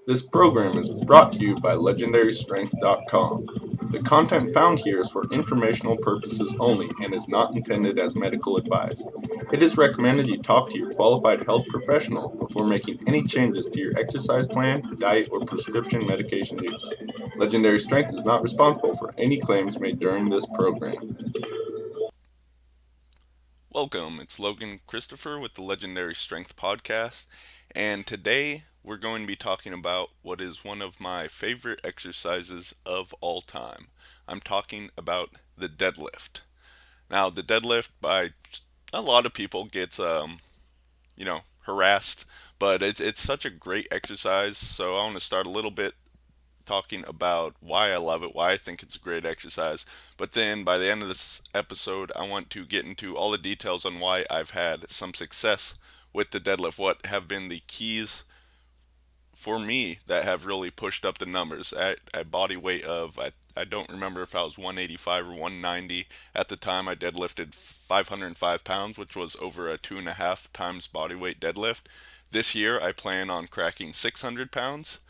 This program is brought to you by LegendaryStrength.com. The content found here is for informational purposes only and is not intended as medical advice. It is recommended you talk to your qualified health professional before making any changes to your exercise plan, diet, or prescription medication use. Legendary Strength is not responsible for any claims made during this program. Welcome, it's Logan Christopher with the Legendary Strength Podcast, and today we're going to be talking about what is one of my favorite exercises of all time. I'm talking about the deadlift. Now, the deadlift by a lot of people gets harassed, but it's such a great exercise, so I want to start a little bit talking about why I love it, why I think it's a great exercise. But then by the end of this episode, I want to get into all the details on why I've had some success with the deadlift, what have been the keys for me that have really pushed up the numbers at body weight of I don't remember if I was 185 or 190 at the time. I deadlifted 505 pounds, which was over a 2.5 times body weight deadlift. This year I plan on cracking 600 pounds.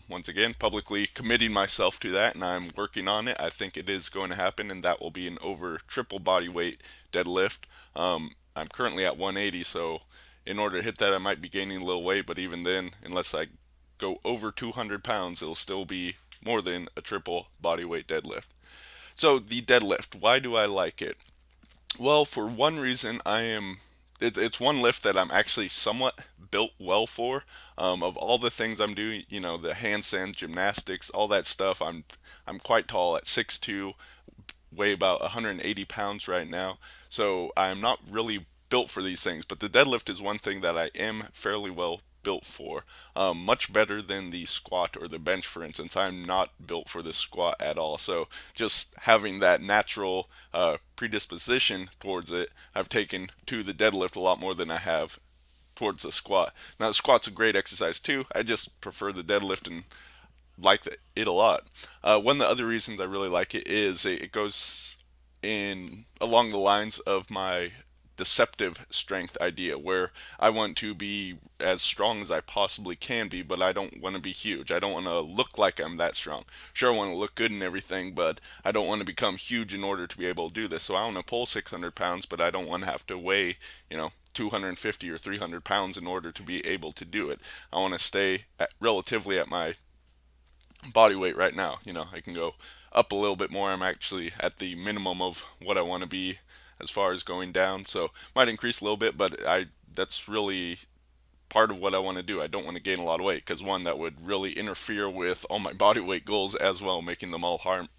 Once again, publicly committing myself to that, and I'm working on it. I think it is going to happen, and that will be an over triple body weight deadlift. I'm currently at 180, so in order to hit that, I might be gaining a little weight, but even then, unless I go over 200 pounds, it'll still be more than a triple body weight deadlift. So, the deadlift, why do I like it? Well, for one reason, it's one lift that I'm actually somewhat built well for. Of all the things I'm doing, the handstand, gymnastics, all that stuff, I'm quite tall at 6'2", weigh about 180 pounds right now. So I'm not really built for these things, but the deadlift is one thing that I am fairly well built for. Much better than the squat or the bench, for instance. I'm not built for the squat at all. So just having that natural predisposition towards it, I've taken to the deadlift a lot more than I have towards the squat. Now, the squat's a great exercise too. I just prefer the deadlift and like it a lot. One of the other reasons I really like it is it goes in along the lines of my deceptive strength idea, where I want to be as strong as I possibly can be, but I don't want to be huge. I don't want to look like I'm that strong. Sure, I want to look good and everything, but I don't want to become huge in order to be able to do this. So I want to pull 600 pounds, but I don't want to have to weigh, 250 or 300 pounds in order to be able to do it. I want to stay relatively at my body weight right now. I can go up a little bit more. I'm actually at the minimum of what I want to be as far as going down. So might increase a little bit, but I that's really part of what I want to do. I don't want to gain a lot of weight because one, that would really interfere with all my body weight goals as well, making them all harm.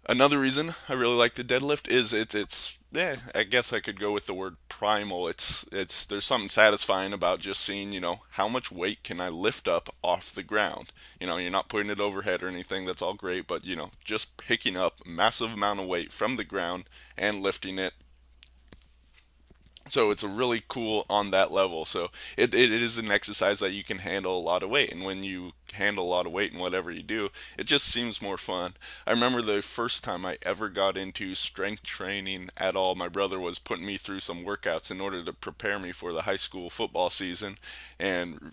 Another reason I really like the deadlift is it's I guess I could go with the word primal. It's there's something satisfying about just seeing, how much weight can I lift up off the ground. You're not putting it overhead or anything, that's all great, but just picking up massive amount of weight from the ground and lifting it. So it's a really cool on that level. So it is an exercise that you can handle a lot of weight. And when you handle a lot of weight in whatever you do, it just seems more fun. I remember the first time I ever got into strength training at all, my brother was putting me through some workouts in order to prepare me for the high school football season. And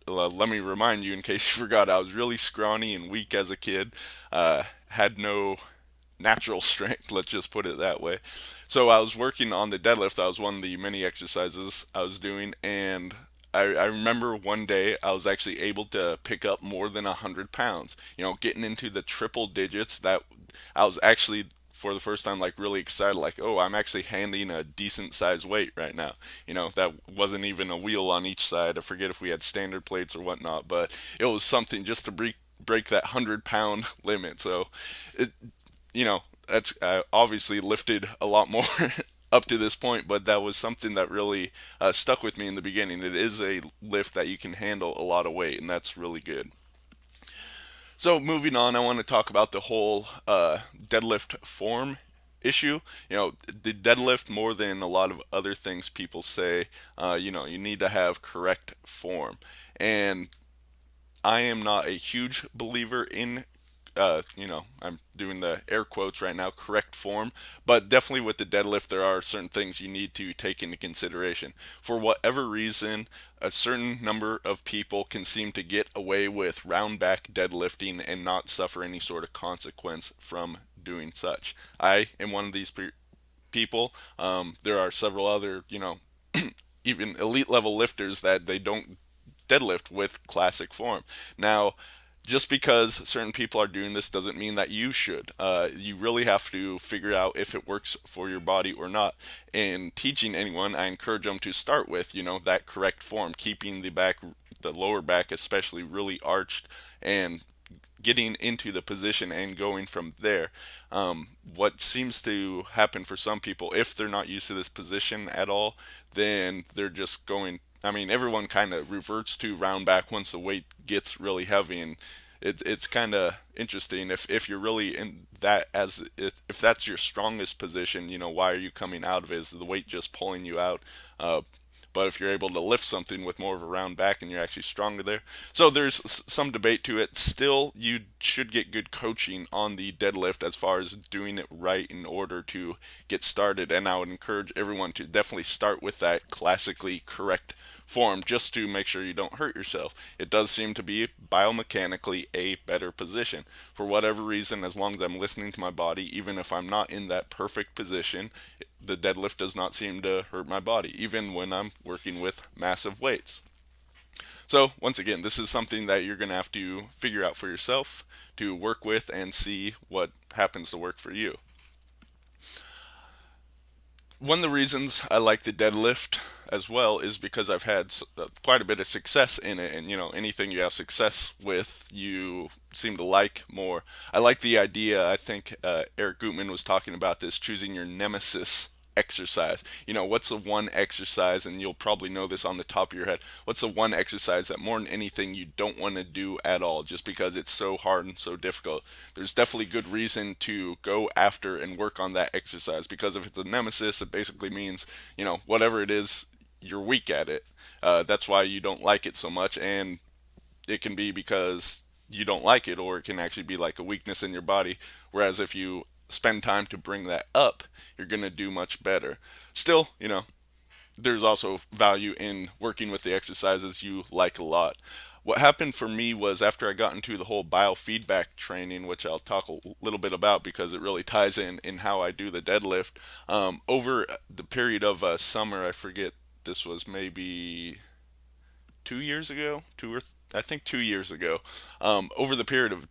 let me remind you, in case you forgot, I was really scrawny and weak as a kid. Had no natural strength, let's just put it that way. So I was working on the deadlift. That was one of the many exercises I was doing, and I remember one day I was actually able to pick up more than 100 pounds. Getting into the triple digits. That I was actually for the first time like really excited, like, oh, I'm actually handling a decent size weight right now. That wasn't even a wheel on each side. I forget if we had standard plates or whatnot, but it was something just to break that 100-pound limit. So it that's obviously lifted a lot more up to this point, but that was something that really stuck with me in the beginning. It is a lift that you can handle a lot of weight, and that's really good. So moving on, I want to talk about the whole deadlift form issue. The deadlift, more than a lot of other things people say, you need to have correct form. And I am not a huge believer in I'm doing the air quotes right now, correct form. But definitely with the deadlift, there are certain things you need to take into consideration. For whatever reason, a certain number of people can seem to get away with round back deadlifting and not suffer any sort of consequence from doing such. I am one of these people. There are several other, even elite level lifters that they don't deadlift with classic form. Now, just because certain people are doing this doesn't mean that you should. You really have to figure out if it works for your body or not. In teaching anyone, I encourage them to start with, that correct form, keeping the lower back especially really arched, and getting into the position and going from there. What seems to happen for some people, if they're not used to this position at all, then they're just going. I mean, everyone kind of reverts to round back once the weight gets really heavy, and it's kind of interesting if you're really in that, as if that's your strongest position. Why are you coming out of it? Is the weight just pulling you out? But if you're able to lift something with more of a round back and you're actually stronger there. So there's some debate to it. Still, you should get good coaching on the deadlift as far as doing it right in order to get started. And I would encourage everyone to definitely start with that classically correct form just to make sure you don't hurt yourself. It does seem to be biomechanically a better position. For whatever reason, as long as I'm listening to my body, even if I'm not in that perfect position, the deadlift does not seem to hurt my body, even when I'm working with massive weights. So, once again, this is something that you're going to have to figure out for yourself to work with and see what happens to work for you. One of the reasons I like the deadlift as well is because I've had quite a bit of success in it, and anything you have success with, you seem to like more. I like the idea. I think Eric Gutman was talking about this, choosing your nemesis exercise. What's the one exercise, and you'll probably know this on the top of your head, what's the one exercise that more than anything you don't want to do at all just because it's so hard and so difficult? There's definitely good reason to go after and work on that exercise, because if it's a nemesis, it basically means, whatever it is, you're weak at it. That's why you don't like it so much, and it can be because you don't like it, or it can actually be like a weakness in your body. Whereas if you spend time to bring that up, you're going to do much better. Still, there's also value in working with the exercises you like a lot. What happened for me was, after I got into the whole biofeedback training, which I'll talk a little bit about because it really ties in how I do the deadlift, over the period of summer, I forget, this was maybe 2 years ago, I think 2 years ago. Over the period of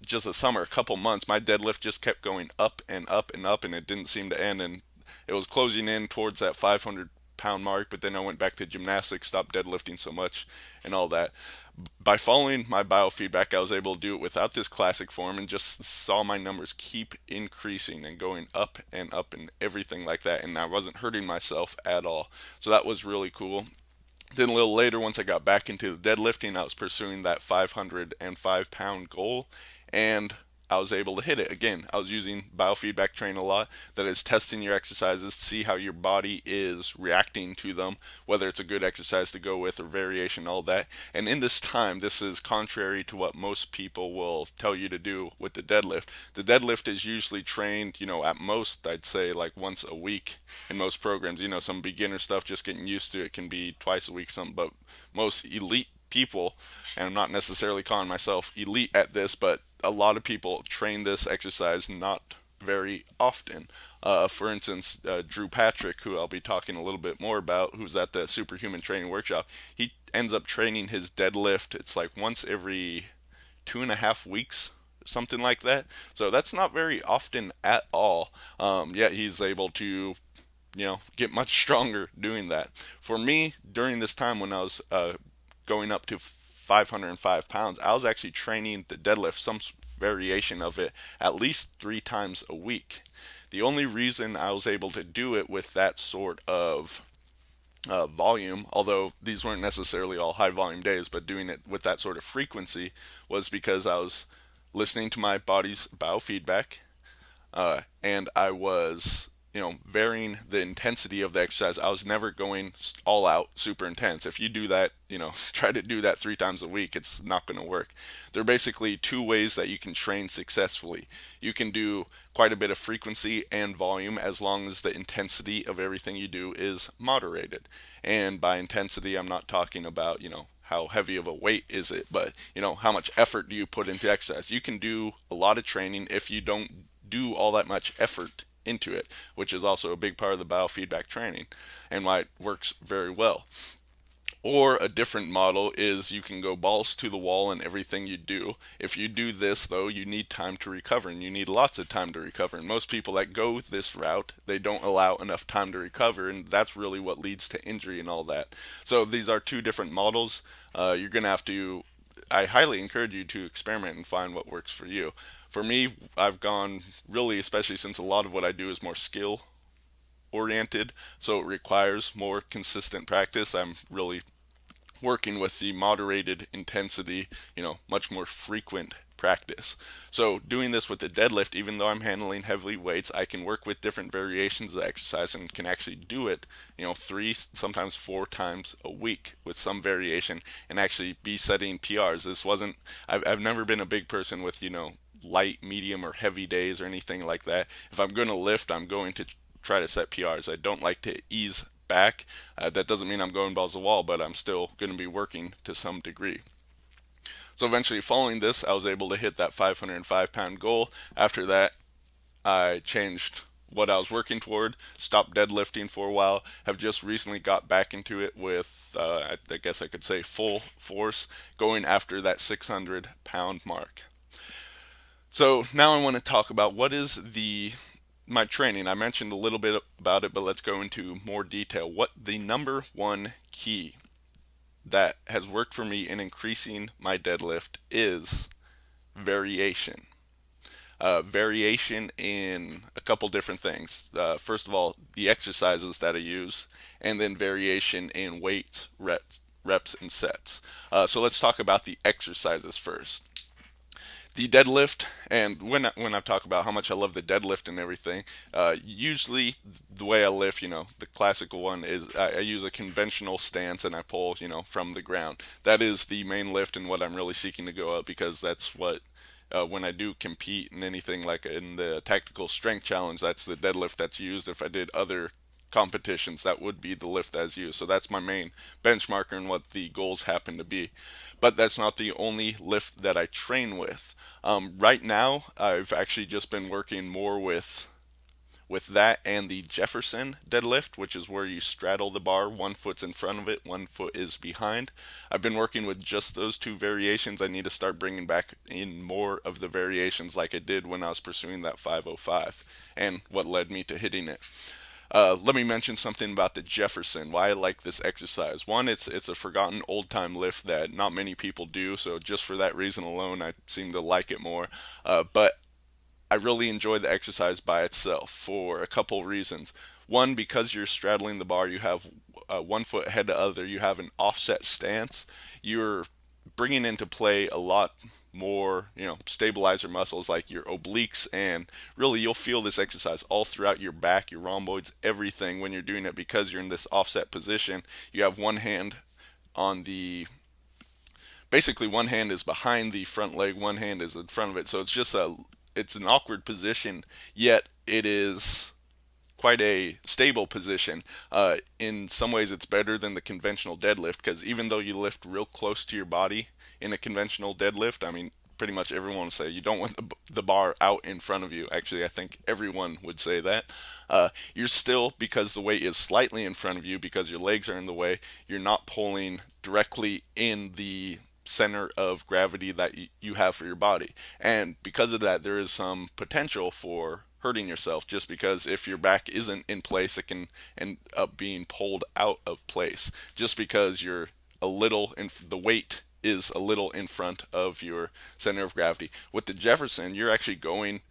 just a summer, a couple months, my deadlift just kept going up and up and up, and it didn't seem to end. And it was closing in towards that 500-pound mark. But then I went back to gymnastics, stopped deadlifting so much, and all that. By following my biofeedback, I was able to do it without this classic form, and just saw my numbers keep increasing and going up and everything like that. And I wasn't hurting myself at all. So that was really cool. Then a little later, once I got back into the deadlifting, I was pursuing that 505-pound goal, and I was able to hit it. Again, I was using biofeedback training a lot. That is testing your exercises to see how your body is reacting to them, whether it's a good exercise to go with or variation, all that. And in this time, this is contrary to what most people will tell you to do with the deadlift. The deadlift is usually trained, at most, I'd say like once a week in most programs. Some beginner stuff, just getting used to it, can be twice a week, something. But most elite people, and I'm not necessarily calling myself elite at this, but a lot of people train this exercise not very often. For instance, Drew Patrick, who I'll be talking a little bit more about, who's at the Superhuman Training Workshop, he ends up training his deadlift, it's like once every 2.5 weeks, something like that. So that's not very often at all. Yet he's able to get much stronger doing that. For me, during this time when I was going up to 505 pounds, I was actually training the deadlift, some variation of it, at least 3 times a week. The only reason I was able to do it with that sort of volume, although these weren't necessarily all high volume days, but doing it with that sort of frequency, was because I was listening to my body's biofeedback, and I was varying the intensity of the exercise. I was never going all out super intense. If you do that, try to do that 3 times a week, it's not going to work. There are basically two ways that you can train successfully. You can do quite a bit of frequency and volume as long as the intensity of everything you do is moderated. And by intensity, I'm not talking about, how heavy of a weight is it, but how much effort do you put into exercise. You can do a lot of training if you don't do all that much effort into it, which is also a big part of the biofeedback training and why it works very well. Or a different model is you can go balls to the wall in everything you do. If you do this, though, you need time to recover, and you need lots of time to recover. And most people that go this route, they don't allow enough time to recover, and that's really what leads to injury and all that. So these are two different models. You're going to have to, I highly encourage you to experiment and find what works for you. For me, I've gone really, especially since a lot of what I do is more skill oriented, so it requires more consistent practice. I'm really working with the moderated intensity, much more frequent practice. So doing this with the deadlift, even though I'm handling heavy weights, I can work with different variations of the exercise and can actually do it, 3, sometimes 4 times a week with some variation and actually be setting PRs. I've never been a big person with, light, medium, or heavy days or anything like that. If I'm going to lift, I'm going to try to set PRs. I don't like to ease back. That doesn't mean I'm going balls to the wall, but I'm still going to be working to some degree. So eventually, following this, I was able to hit that 505-pound goal. After that, I changed what I was working toward, stopped deadlifting for a while, have just recently got back into it with, I guess I could say, full force, going after that 600-pound mark. So now I want to talk about what is my training. I mentioned a little bit about it, but let's go into more detail. What the number one key that has worked for me in increasing my deadlift is variation. Variation in a couple different things. First of all, the exercises that I use, and then variation in weights, reps and sets. So let's talk about the exercises first. The deadlift, and when I talk about how much I love the deadlift and everything, usually the way I lift, the classical one is I use a conventional stance and I pull, from the ground. That is the main lift and what I'm really seeking to go up, because that's what when I do compete in anything like in the tactical strength challenge, that's the deadlift that's used. If I did other competitions, that would be the lift as used. So that's my main benchmarker and what the goals happen to be. But that's not the only lift that I train with. Right now, I've actually just been working more with that and the Jefferson deadlift, which is where you straddle the bar. One foot's in front of it, one foot is behind. I've been working with just those two variations. I need to start bringing back in more of the variations like I did when I was pursuing that 505 and what led me to hitting it. Let me mention something about the Jefferson, why I like this exercise. One, it's a forgotten old time lift that not many people do, so just for that reason alone, I seem to like it more. But I really enjoy the exercise by itself for a couple reasons. One, because you're straddling the bar, you have one foot ahead of the other, you have an offset stance. You're bringing into play a lot more, stabilizer muscles like your obliques, and really you'll feel this exercise all throughout your back, your rhomboids, everything when you're doing it, because you're in this offset position. You have one hand on the basically one hand is behind the front leg, one hand is in front of it. So it's an awkward position, yet it is quite a stable position. In some ways, it's better than the conventional deadlift, because even though you lift real close to your body in a conventional deadlift, I mean, pretty much everyone would say you don't want the bar out in front of you. Actually, I think everyone would say that. You're still, because the weight is slightly in front of you, because your legs are in the way, you're not pulling directly in the center of gravity that you have for your body. And because of that, there is some potential for hurting yourself, just because if your back isn't in place, it can end up being pulled out of place just because you're a little in the weight is a little in front of your center of gravity. With the Jefferson, you're actually going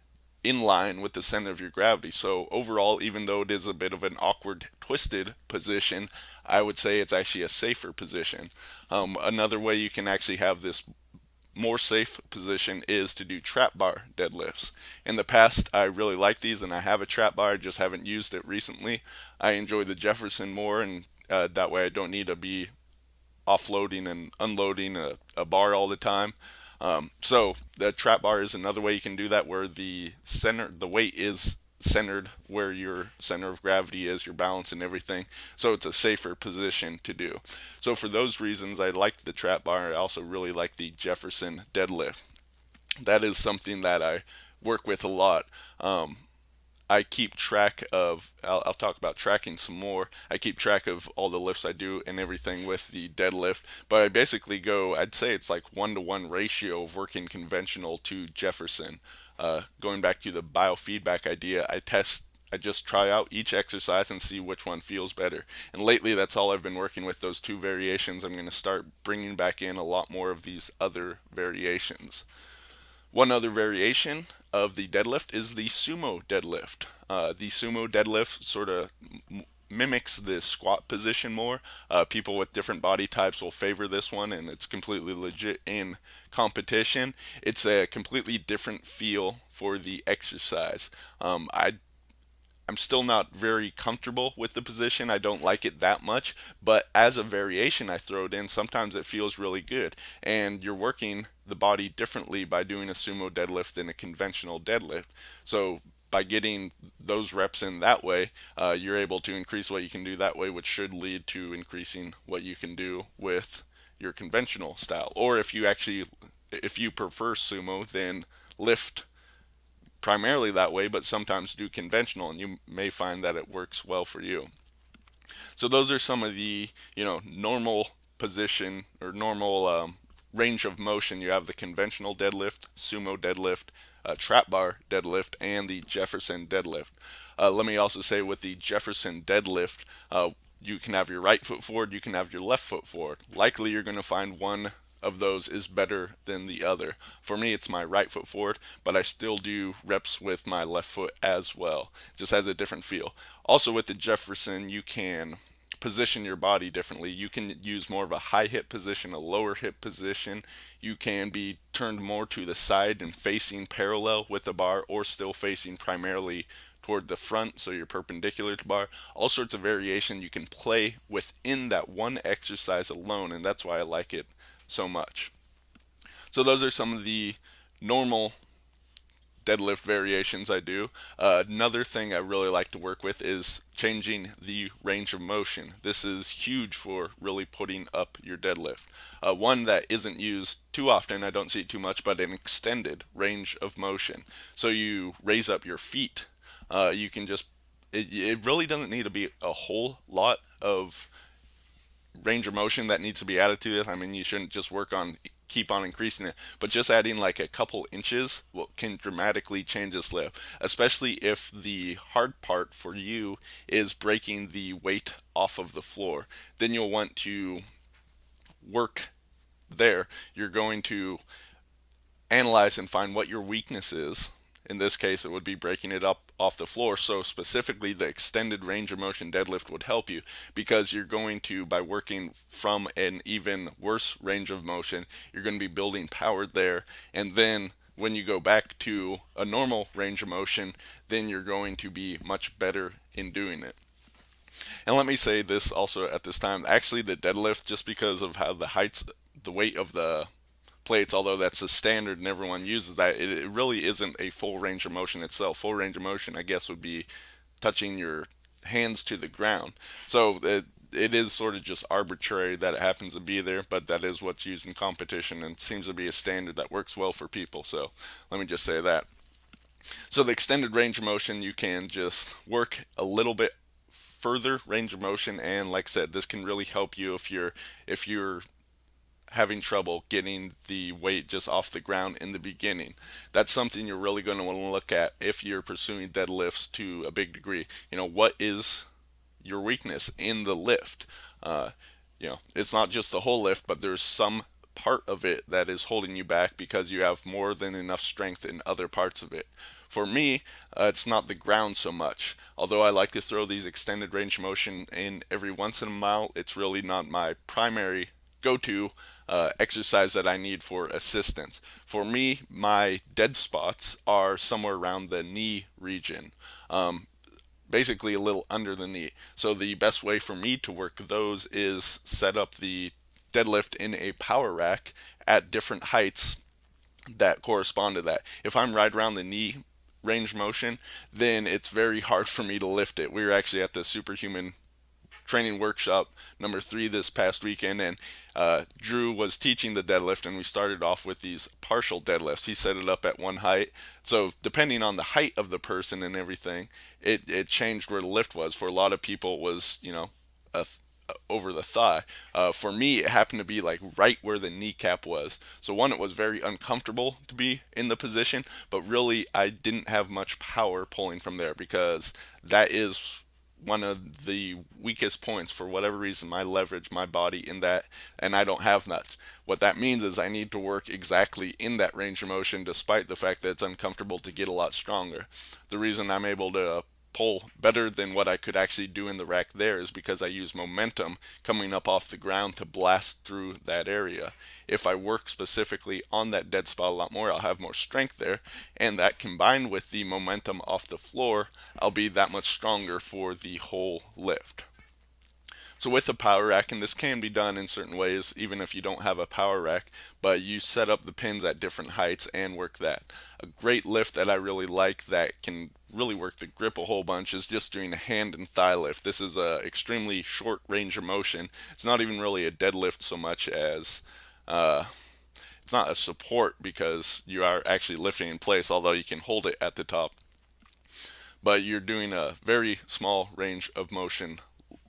in line with the center of your gravity. So overall, even though it is a bit of an awkward, twisted position, I would say it's actually a safer position. Another way you can actually have this more safe position is to do trap bar deadlifts. In the past, I really like these, and I have a trap bar. I just haven't used it recently. I enjoy the Jefferson more, and that way I don't need to be offloading and unloading a bar all the time. So the trap bar is another way you can do that, where the weight is centered where your center of gravity is, your balance and everything. So it's a safer position to do. So for those reasons, I like the trap bar. I also really like the Jefferson deadlift. That is something that I work with a lot. I keep track of, I'll talk about tracking some more. I keep track of all the lifts I do and everything with the deadlift, but I basically go, I'd say it's like 1-to-1 ratio of working conventional to Jefferson. Going back to the biofeedback idea, I just try out each exercise and see which one feels better. And lately, that's all I've been working with, those two variations. I'm going to start bringing back in a lot more of these other variations. One other variation of the deadlift is the sumo deadlift. The sumo deadlift sort of mimics the squat position more. People with different body types will favor this one, and it's completely legit in competition. It's a completely different feel for the exercise. I'm still not very comfortable with the position. I don't like it that much, but as a variation, I throw it in. Sometimes it feels really good, and you're working the body differently by doing a sumo deadlift than a conventional deadlift. So by getting those reps in that way, you're able to increase what you can do that way, which should lead to increasing what you can do with your conventional style. Or if you prefer sumo, then lift primarily that way, but sometimes do conventional, and you may find that it works well for you. So those are some of the normal position or normal range of motion. You have the conventional deadlift, sumo deadlift, trap bar deadlift, and the Jefferson deadlift. Let me also say with the Jefferson deadlift, you can have your right foot forward, you can have your left foot forward. Likely you're going to find one of those is better than the other. For me, it's my right foot forward, but I still do reps with my left foot as well. Just has a different feel. Also with the Jefferson, you can position your body differently. You can use more of a high hip position, a lower hip position. You can be turned more to the side and facing parallel with the bar, or still facing primarily toward the front, so you're perpendicular to bar. All sorts of variation you can play within that one exercise alone, and that's why I like it so much. So those are some of the normal deadlift variations I do. Another thing I really like to work with is changing the range of motion. This is huge for really putting up your deadlift. One that isn't used too often, I don't see it too much, but an extended range of motion. So you raise up your feet. You can just, it really doesn't need to be a whole lot of range of motion that needs to be added to this. I mean, you shouldn't just keep on increasing it, but just adding like a couple inches can dramatically change this lift, especially if the hard part for you is breaking the weight off of the floor. Then you'll want to work there. You're going to analyze and find what your weakness is. In this case, it would be breaking it up off the floor. So specifically, the extended range of motion deadlift would help you, because you're going to, by working from an even worse range of motion, you're going to be building power there. And then when you go back to a normal range of motion, then you're going to be much better in doing it. And let me say this also at this time, actually the deadlift, just because of how the weight of the plates, although that's the standard and everyone uses that, it really isn't a full range of motion itself. Full range of motion, I guess, would be touching your hands to the ground. So it is sort of just arbitrary that it happens to be there, but that is what's used in competition and seems to be a standard that works well for people. So let me just say that. So the extended range of motion, you can just work a little bit further range of motion, and like I said, this can really help you if you're having trouble getting the weight just off the ground in the beginning. That's something you're really going to want to look at if you're pursuing deadlifts to a big degree. What is your weakness in the lift? It's not just the whole lift, but there's some part of it that is holding you back because you have more than enough strength in other parts of it. For me, it's not the ground so much. Although I like to throw these extended range of motion in every once in a while, it's really not my primary go-to. exercise that I need for assistance. For me, my dead spots are somewhere around the knee region. Um, Basically a little under the knee. So the best way for me to work those is set up the deadlift in a power rack at different heights that correspond to that. If I'm right around the knee range motion, then it's very hard for me to lift it. We were actually at the Superhuman training workshop number 3 this past weekend, and Drew was teaching the deadlift, and we started off with these partial deadlifts. He set it up at one height, so depending on the height of the person and everything, it changed where the lift was. For a lot of people, it was a over the thigh. For me, it happened to be like right where the kneecap was. So one, it was very uncomfortable to be in the position, but really I didn't have much power pulling from there because that is one of the weakest points. For whatever reason, I leverage my body in that, and I don't have much. What that means is I need to work exactly in that range of motion, despite the fact that it's uncomfortable, to get a lot stronger. The reason I'm able to pull better than what I could actually do in the rack there is because I use momentum coming up off the ground to blast through that area. If I work specifically on that dead spot a lot more, I'll have more strength there, and that combined with the momentum off the floor, I'll be that much stronger for the whole lift. So with a power rack, and this can be done in certain ways even if you don't have a power rack, but you set up the pins at different heights and work that. A great lift that I really like that can really work the grip a whole bunch is just doing a hand and thigh lift. This is a extremely short range of motion. It's not even really a deadlift so much as it's not a support because you are actually lifting in place, although you can hold it at the top, but you're doing a very small range of motion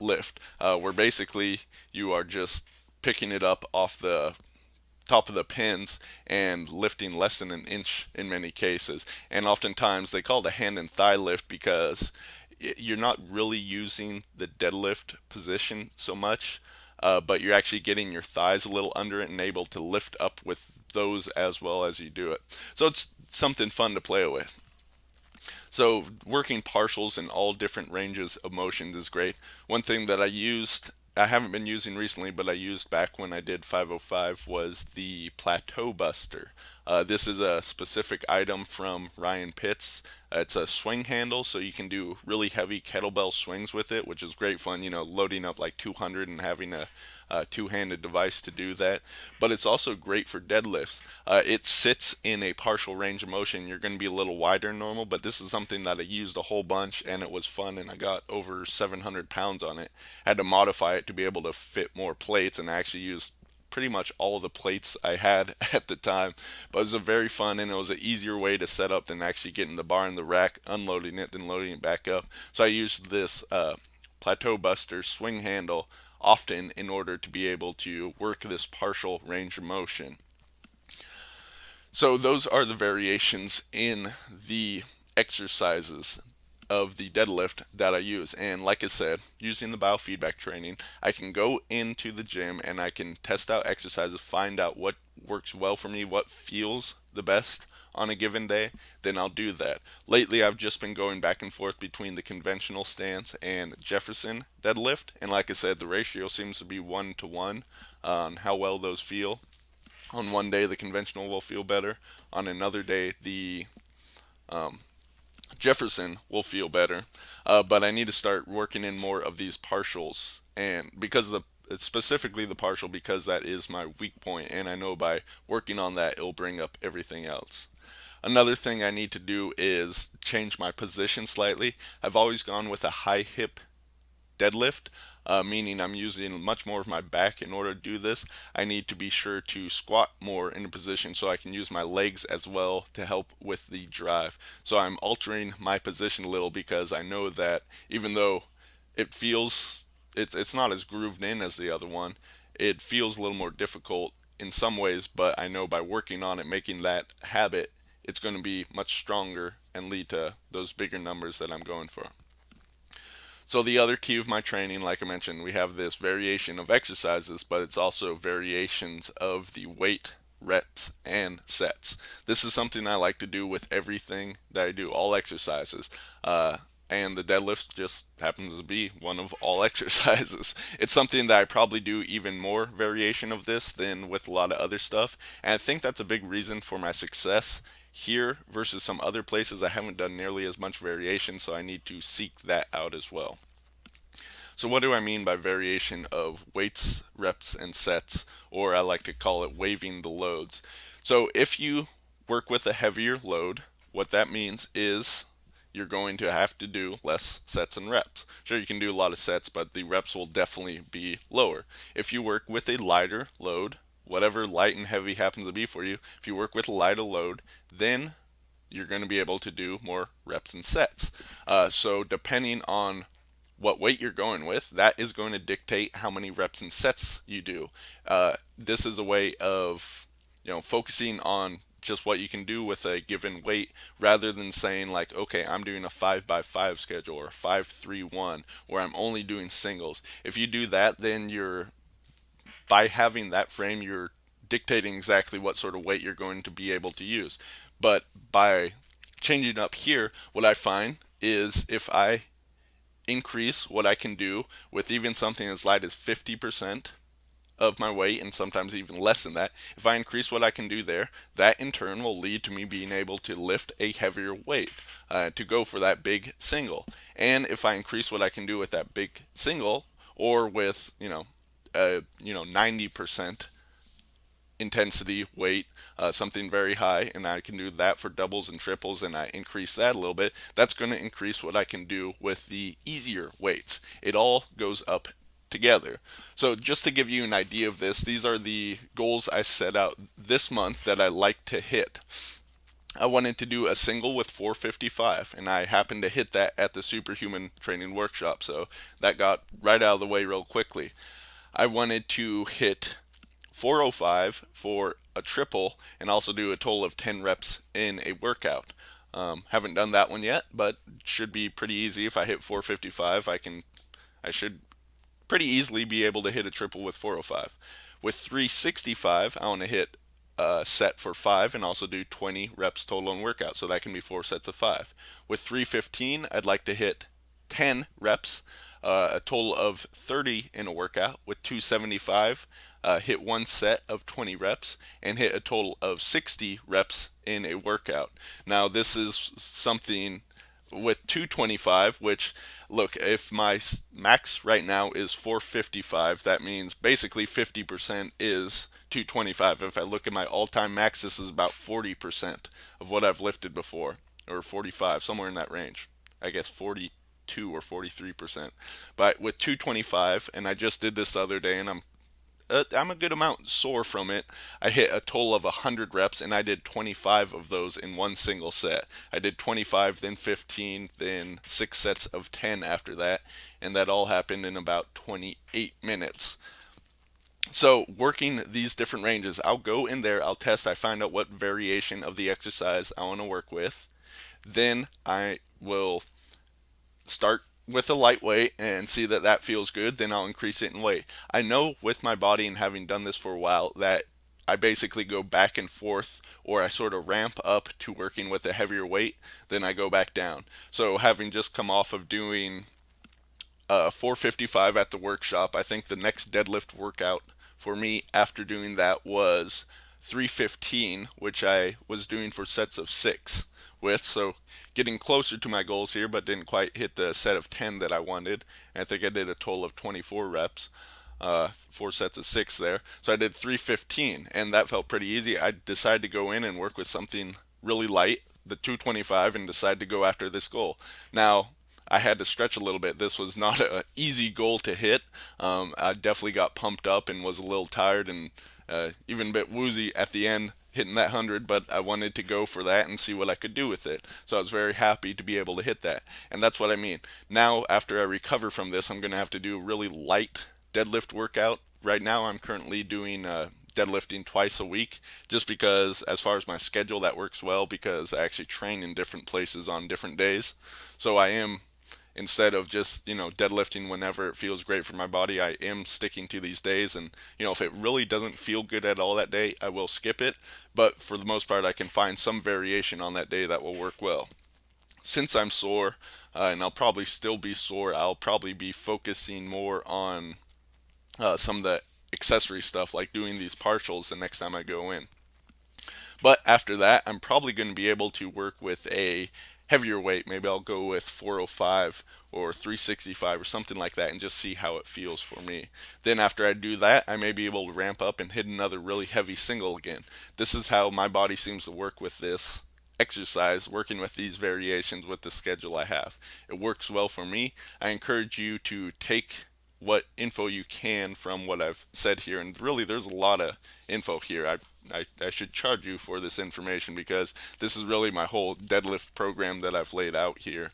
lift, where basically you are just picking it up off the top of the pins and lifting less than an inch in many cases. And oftentimes they call it a hand and thigh lift because you're not really using the deadlift position so much, but you're actually getting your thighs a little under it and able to lift up with those as well as you do it. So it's something fun to play with. So working partials in all different ranges of motions is great. One thing that I haven't been using recently, but I used back when I did 505, was the Plateau Buster. This is a specific item from Ryan Pitts. It's a swing handle, so you can do really heavy kettlebell swings with it, which is great fun, loading up like 200 and having a two-handed device to do that. But it's also great for deadlifts. It sits in a partial range of motion. You're going to be a little wider than normal, but this is something that I used a whole bunch, and it was fun, and I got over 700 pounds on it. I had to modify it to be able to fit more plates, and I actually used pretty much all the plates I had at the time. But it was a very fun, and it was an easier way to set up than actually getting the bar in the rack, unloading it, then loading it back up. So I used this Plateau Buster swing handle often in order to be able to work this partial range of motion. So those are the variations in the exercises of the deadlift that I use. And like I said, using the biofeedback training, I can go into the gym and I can test out exercises, find out what works well for me, what feels the best on a given day, then I'll do that. Lately, I've just been going back and forth between the conventional stance and Jefferson deadlift. And like I said, the ratio seems to be 1 to 1 on how well those feel. On one day, the conventional will feel better. On another day, the Jefferson will feel better, but I need to start working in more of these partials, and because it's specifically the partial, because that is my weak point, and I know by working on that it'll bring up everything else. Another thing I need to do is change my position slightly. I've always gone with a high hip deadlift, meaning I'm using much more of my back in order to do this. I need to be sure to squat more in a position so I can use my legs as well to help with the drive. So I'm altering my position a little because I know that even though it feels it's not as grooved in as the other one, it feels a little more difficult in some ways, but I know by working on it, making that habit, it's going to be much stronger and lead to those bigger numbers that I'm going for. So the other key of my training, like I mentioned, we have this variation of exercises, but it's also variations of the weight, reps, and sets. This is something I like to do with everything that I do, all exercises. and the deadlift just happens to be one of all exercises. It's something that I probably do even more variation of this than with a lot of other stuff, and I think that's a big reason for my success here versus some other places. I haven't done nearly as much variation, so I need to seek that out as well. So what do I mean by variation of weights, reps, and sets, or I like to call it waving the loads? So if you work with a heavier load, what that means is you're going to have to do less sets and reps. Sure, you can do a lot of sets, but the reps will definitely be lower. If you work with a lighter load, whatever light and heavy happens to be for you, if you work with a lighter load, then you're going to be able to do more reps and sets. So depending on what weight you're going with, that is going to dictate how many reps and sets you do. This is a way of, focusing on just what you can do with a given weight rather than saying like, okay, I'm doing a 5x5 schedule or 5-3-1 where I'm only doing singles. If you do that, then by having that frame, you're dictating exactly what sort of weight you're going to be able to use. But by changing up here, what I find is if I increase what I can do with even something as light as 50% of my weight, and sometimes even less than that, if I increase what I can do there, that in turn will lead to me being able to lift a heavier weight to go for that big single. And if I increase what I can do with that big single, or with 90% intensity weight, something very high, and I can do that for doubles and triples, and I increase that a little bit, that's going to increase what I can do with the easier weights. It all goes up together. So just to give you an idea of this, these are the goals I set out this month that I like to hit. I wanted to do a single with 455, and I happened to hit that at the Superhuman Training Workshop, so that got right out of the way real quickly. I wanted to hit 405 for a triple and also do a total of 10 reps in a workout. Haven't done that one yet, but should be pretty easy. If I hit 455, I should pretty easily be able to hit a triple with 405. With 365, I want to hit a set for 5 and also do 20 reps total in workout, so that can be 4 sets of 5. With 315, I'd like to hit 10 reps, a total of 30 in a workout. With 275, hit one set of 20 reps and hit a total of 60 reps in a workout. Now, this is something with 225, which, look, if my max right now is 455, that means basically 50% is 225. If I look at my all-time max, this is about 40% of what I've lifted before, or 45, somewhere in that range. I guess 42 or 43%. But with 225, and I just did this the other day, and I'm a good amount sore from it. I hit a total of 100 reps, and I did 25 of those in one single set. I did 25, then 15, then 6 sets of 10 after that, and that all happened in about 28 minutes. So working these different ranges, I'll go in there, I'll test, I find out what variation of the exercise I want to work with. Then I will start with a lightweight and see that that feels good, then I'll increase it in weight. I know with my body and having done this for a while that I basically go back and forth, or I sort of ramp up to working with a heavier weight, then I go back down. So having just come off of doing 455 at the workshop, I think the next deadlift workout for me after doing that was 315, which I was doing for sets of 6 with, so getting closer to my goals here, but didn't quite hit the set of 10 that I wanted. And I think I did a total of 24 reps, 4 sets of 6 there. So I did 315, and that felt pretty easy. I decided to go in and work with something really light, the 225, and decide to go after this goal. Now, I had to stretch a little bit. This was not an easy goal to hit. I definitely got pumped up and was a little tired and even a bit woozy at the end hitting that 100, but I wanted to go for that and see what I could do with it. So I was very happy to be able to hit that. And that's what I mean. Now, after I recover from this, I'm going to have to do a really light deadlift workout. Right now, I'm currently doing deadlifting twice a week, just because as far as my schedule, that works well because I actually train in different places on different days. So I am, instead of just deadlifting whenever it feels great for my body, I am sticking to these days. And if it really doesn't feel good at all that day, I will skip it, but for the most part I can find some variation on that day that will work well. since I'm sore, and I'll probably still be sore, I'll probably be focusing more on some of the accessory stuff, like doing these partials the next time I go in. But after that, I'm probably going to be able to work with a heavier weight. Maybe I'll go with 405 or 365 or something like that and just see how it feels for me. Then after I do that, I may be able to ramp up and hit another really heavy single again. This is how my body seems to work with this exercise, working with these variations with the schedule I have. It works well for me. I encourage you to take what info you can from what I've said here, and really there's a lot of info here. I should charge you for this information because this is really my whole deadlift program that I've laid out here.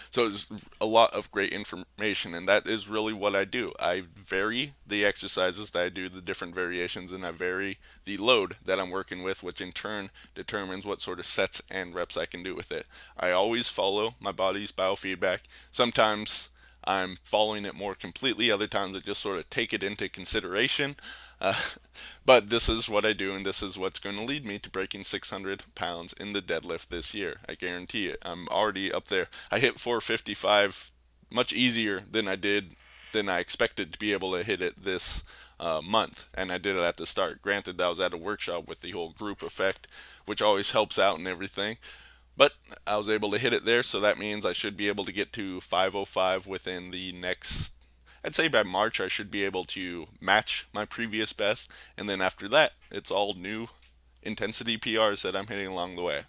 So it's a lot of great information, and that is really what I do. I vary the exercises that I do, the different variations, and I vary the load that I'm working with, which in turn determines what sort of sets and reps I can do with it. I always follow my body's biofeedback. Sometimes I'm following it more completely, other times I just sort of take it into consideration. Uh, but this is what I do, and this is what's going to lead me to breaking 600 pounds in the deadlift this year. I guarantee it. I'm already up there. I hit 455 much easier than I expected to be able to hit it this month, and I did it at the start. Granted, that was at a workshop with the whole group effect, which always helps out and everything. But I was able to hit it there, so that means I should be able to get to 505 within the next, I'd say by March, I should be able to match my previous best. And then after that, it's all new intensity PRs that I'm hitting along the way.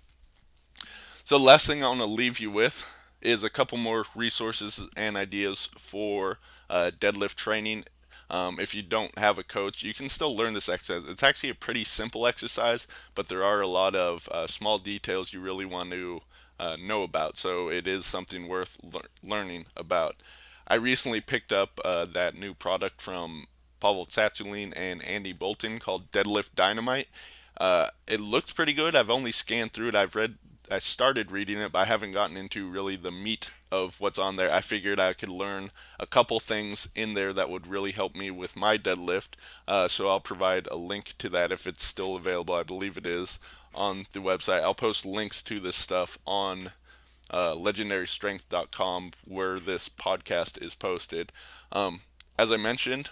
So the last thing I want to leave you with is a couple more resources and ideas for deadlift training. If you don't have a coach, you can still learn this exercise. It's actually a pretty simple exercise, but there are a lot of small details you really want to know about. So it is something worth learning about. I recently picked up that new product from Pavel Tsatsouline and Andy Bolton called Deadlift Dynamite. It looked pretty good. I've only scanned through it. I started reading it, but I haven't gotten into really the meat of what's on there. I figured I could learn a couple things in there that would really help me with my deadlift. So I'll provide a link to that if it's still available. I believe it is on the website. I'll post links to this stuff on legendarystrength.com where this podcast is posted. As I mentioned,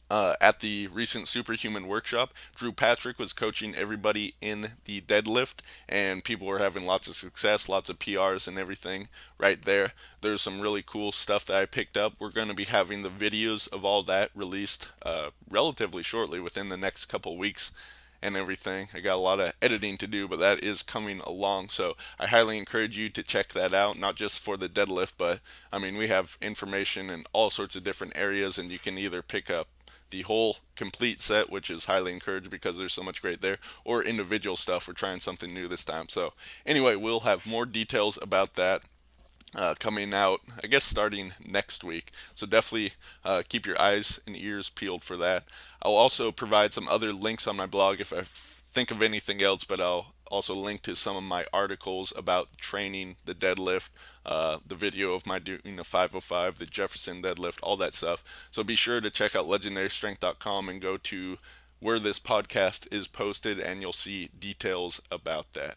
at the recent Superhuman workshop, Drew Patrick was coaching everybody in the deadlift, and people were having lots of success, lots of PRs and everything right there. There's some really cool stuff that I picked up. We're going to be having the videos of all that released relatively shortly, within the next couple weeks and everything. I got a lot of editing to do, but that is coming along. So I highly encourage you to check that out, not just for the deadlift, but I mean, we have information in all sorts of different areas, and you can either pick up the whole complete set, which is highly encouraged because there's so much great there, or individual stuff. We're trying something new this time. So anyway, we'll have more details about that coming out, I guess, starting next week. So definitely keep your eyes and ears peeled for that. I'll also provide some other links on my blog if I think of anything else, but I'll also link to some of my articles about training the deadlift, the video of my doing the 505, the Jefferson Deadlift, all that stuff. So be sure to check out legendarystrength.com and go to where this podcast is posted, and you'll see details about that.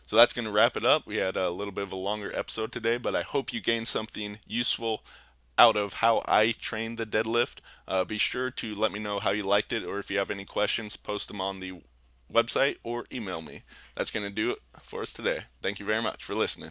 So that's going to wrap it up. We had a little bit of a longer episode today, but I hope you gained something useful out of how I train the deadlift. Be sure to let me know how you liked it, or if you have any questions, post them on the website or email me. That's going to do it for us today. Thank you very much for listening.